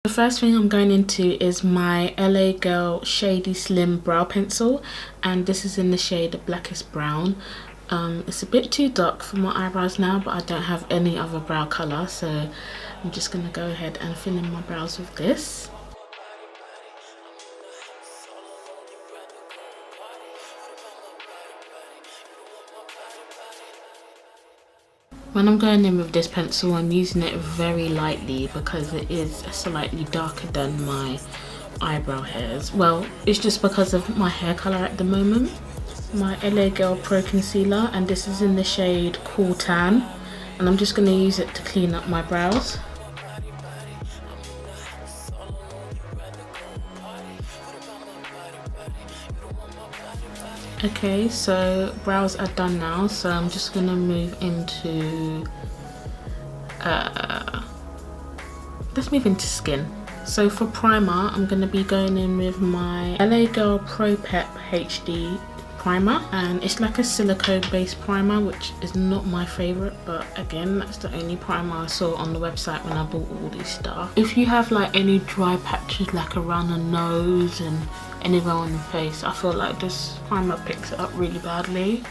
The first thing I'm going into is my LA Girl Shady Slim Brow Pencil, and this is in the shade Blackest Brown. It's a bit too dark for my eyebrows now, but I don't have any other brow colour, so I'm just going to go ahead and fill in my brows with this. When I'm going in with this pencil, I'm using it very lightly because it is slightly darker than my eyebrow hairs. Well, it's just because of my hair colour at the moment. My LA Girl Pro Concealer, and this is in the shade Cool Tan, and I'm just going to use it to clean up my brows. Okay, so brows are done now, so I'm just gonna move into let's move into skin. So for primer, I'm gonna be going in with my LA Girl Pro Pep HD primer, and it's like a silicone based primer, which is not my favorite, but again, that's the only primer I saw on the website when I bought all this stuff. If you have like any dry patches like around the nose and anywhere on the face, I feel like this primer picks it up really badly.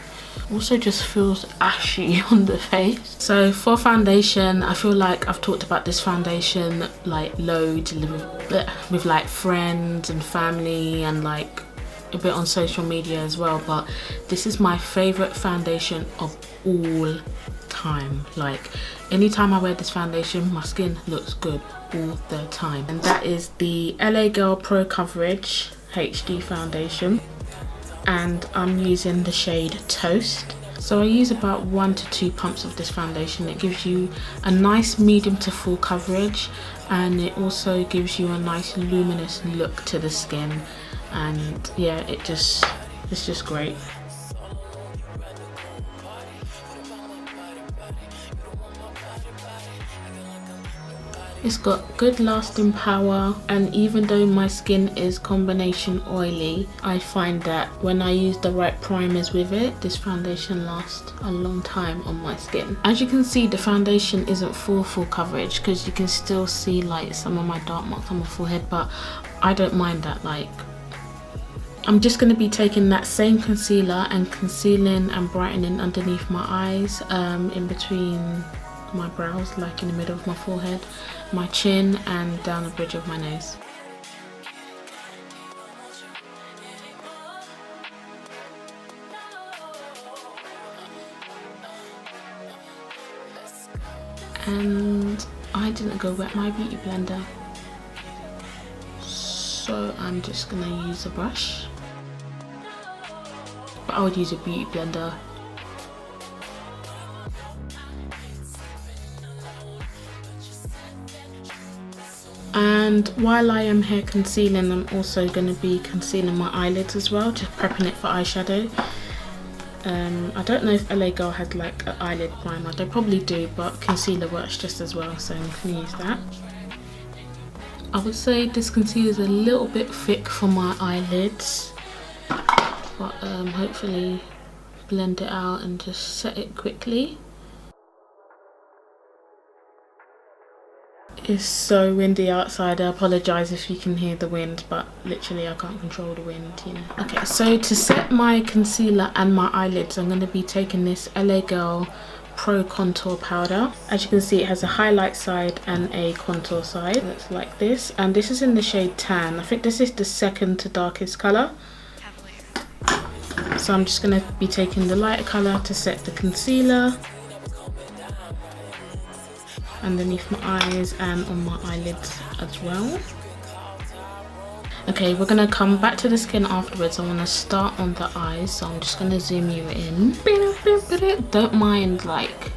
Also just feels ashy on the face. So for foundation, I feel like I've talked about this foundation like loads with like friends and family and like a bit on social media as well, but this is my favorite foundation of all time. Like anytime I wear this foundation, my skin looks good all the time, and that is the LA Girl Pro Coverage HD foundation, and I'm using the shade Toast. So I use about 1 to 2 pumps of this foundation. It gives you a nice medium to full coverage, and it also gives you a nice luminous look to the skin, and yeah, it's just great. It's got good lasting power, and even though my skin is combination oily, I find that when I use the right primers with it, this foundation lasts a long time on my skin. As you can see, the foundation isn't full coverage because you can still see like some of my dark marks on my forehead, but I don't mind that. Like, I'm just going to be taking that same concealer and concealing and brightening underneath my eyes, in between my brows, like in the middle of my forehead, my chin, and down the bridge of my nose. And I didn't go wet my beauty blender, so I'm just gonna use a brush, but I would use a beauty blender. And while I am here concealing, I'm also going to be concealing my eyelids as well, just prepping it for eyeshadow. I don't know if LA Girl has like an eyelid primer, they probably do, but concealer works just as well, so I'm going to use that. I would say this concealer is a little bit thick for my eyelids, but hopefully blend it out and just set it quickly. It's so windy outside. I apologise if you can hear the wind, but literally I can't control the wind, you know. Okay, so to set my concealer and my eyelids, I'm going to be taking this LA Girl Pro Contour Powder. As you can see, it has a highlight side and a contour side. It's like this, and this is in the shade Tan. I think this is the second to darkest colour. So I'm just going to be taking the lighter colour to set the concealer underneath my eyes and on my eyelids as well. Okay, we're gonna come back to the skin afterwards. I want to start on the eyes, so I'm just gonna zoom you in. Don't mind like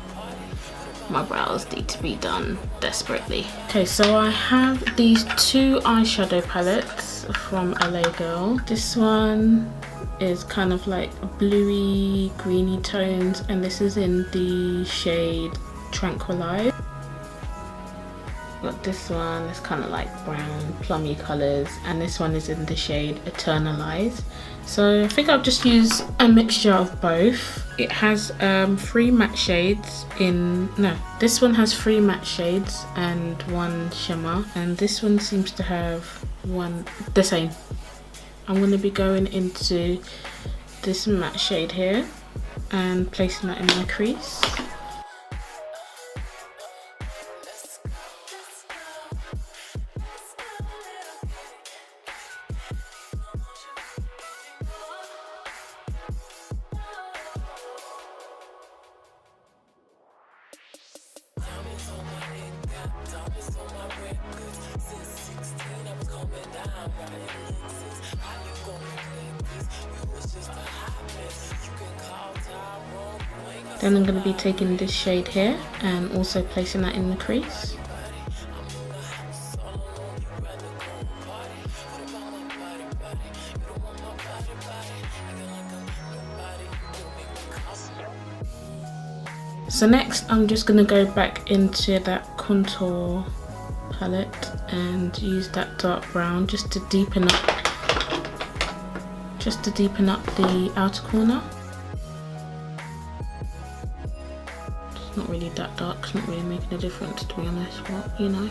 my brows need to be done desperately. Okay, so I have these 2 eyeshadow palettes from LA Girl. This one is kind of like bluey greeny tones, and this is in the shade Tranquilize. Got this one, it's kind of like brown, plummy colours, and this one is in the shade Eternalize. So I think I'll just use a mixture of both. It has 3 matte shades this one has 3 matte shades and 1 shimmer, and this one seems to have the same. I'm going to be going into this matte shade here and placing that in my crease. Then I'm going to be taking this shade here and also placing that in the crease. So next I'm just going to go back into that contour palette and use that dark brown just to deepen up the outer corner. It's not really that dark, it's not really making a difference to be honest, but you know.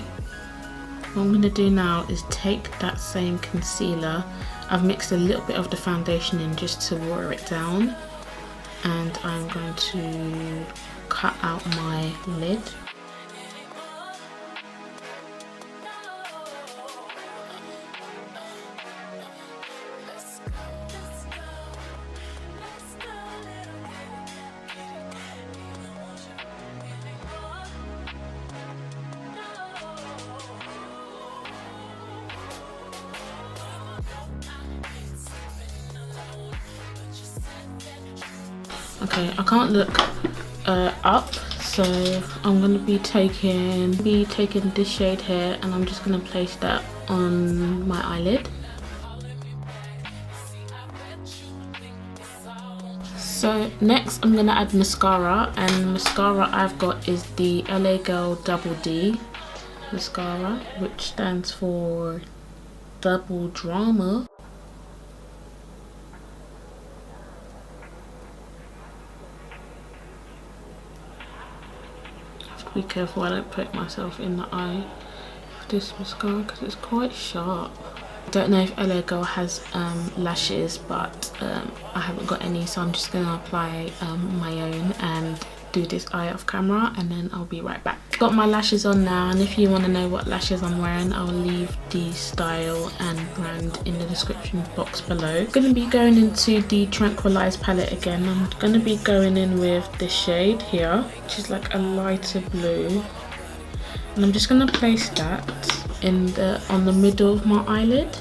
What I'm going to do now is take that same concealer. I've mixed a little bit of the foundation in just to water it down, and I'm going to cut out my lid. Okay, I can't look up, so I'm going to be taking this shade here, and I'm just going to place that on my eyelid. So next I'm going to add mascara, and the mascara I've got is the LA Girl Double D mascara, which stands for Double Drama. Be careful I don't poke myself in the eye with this mascara because it's quite sharp. I don't know if LA Girl has lashes, but I haven't got any, so I'm just going to apply my own and do this eye off camera, and then I'll be right back. Got my lashes on now, and if you want to know what lashes I'm wearing, I'll leave the style and brand in the description box below. I'm going to be going into the Tranquilize palette again. I'm going to be going in with this shade here, which is like a lighter blue, and I'm just going to place that on the middle of my eyelid.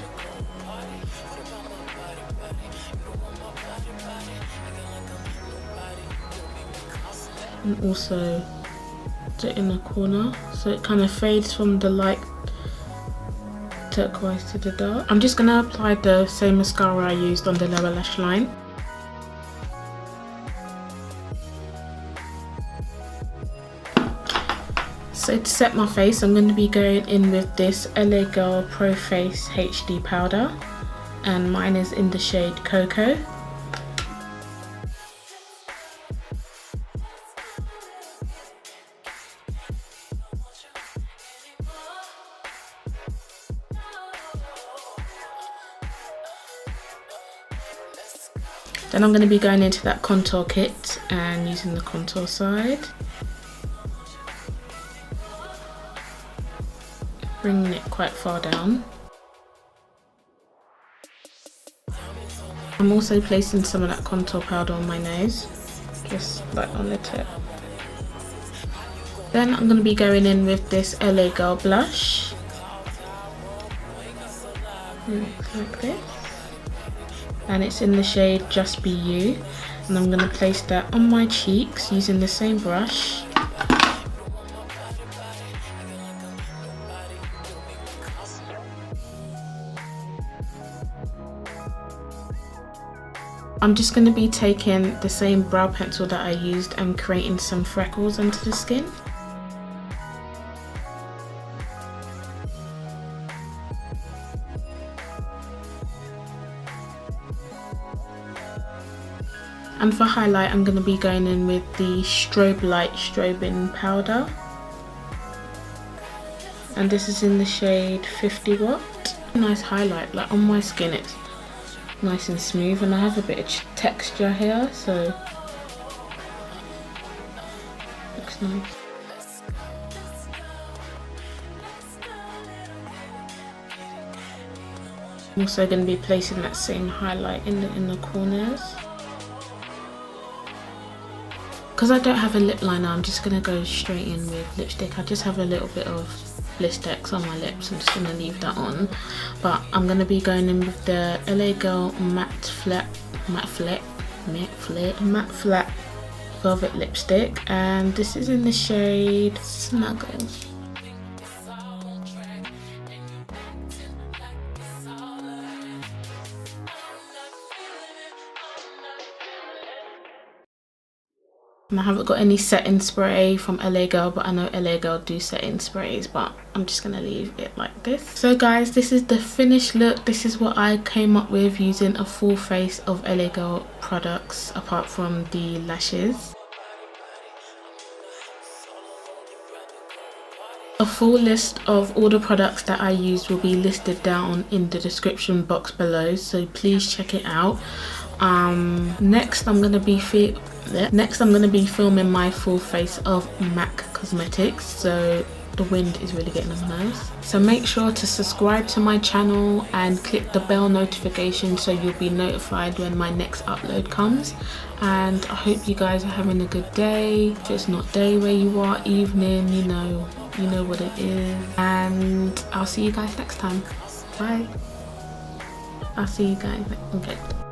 And also the inner corner, so it kind of fades from the light turquoise to the dark. I'm just going to apply the same mascara I used on the lower lash line. So to set my face, I'm going to be going in with this LA Girl Pro Face HD powder, and mine is in the shade Cocoa. Then I'm going to be going into that contour kit and using the contour side, bringing it quite far down. I'm also placing some of that contour powder on my nose, just like on the tip. Then I'm going to be going in with this LA Girl blush, like this. And it's in the shade Just Be You, and I'm going to place that on my cheeks using the same brush. I'm just going to be taking the same brow pencil that I used and creating some freckles onto the skin. And for highlight, I'm going to be going in with the Strobelite Strobing powder. And this is in the shade 50 Watt. Nice highlight, like on my skin it's nice and smooth, and I have a bit of texture here, so looks nice. I'm also going to be placing that same highlight in the corners. Because I don't have a lip liner, I'm just going to go straight in with lipstick. I just have a little bit of Blistex on my lips. I'm just going to leave that on. But I'm going to be going in with the LA Girl Matte Flat Velvet Lipstick. And this is in the shade Snuggle. And I haven't got any setting spray from LA Girl, but I know LA Girl do setting sprays, but I'm just gonna leave it like this. So guys, this is the finished look. This is what I came up with using a full face of LA Girl products apart from the lashes. A full list of all the products that I used will be listed down in the description box below, so please check it out. Next I'm gonna be filming my full face of MAC Cosmetics, so the wind is really getting on my nose. So make sure to subscribe to my channel and click the bell notification so you'll be notified when my next upload comes. And I hope you guys are having a good day. If it's not day where you are, evening, you know what it is. And I'll see you guys next time. Bye. I'll see you guys. Okay.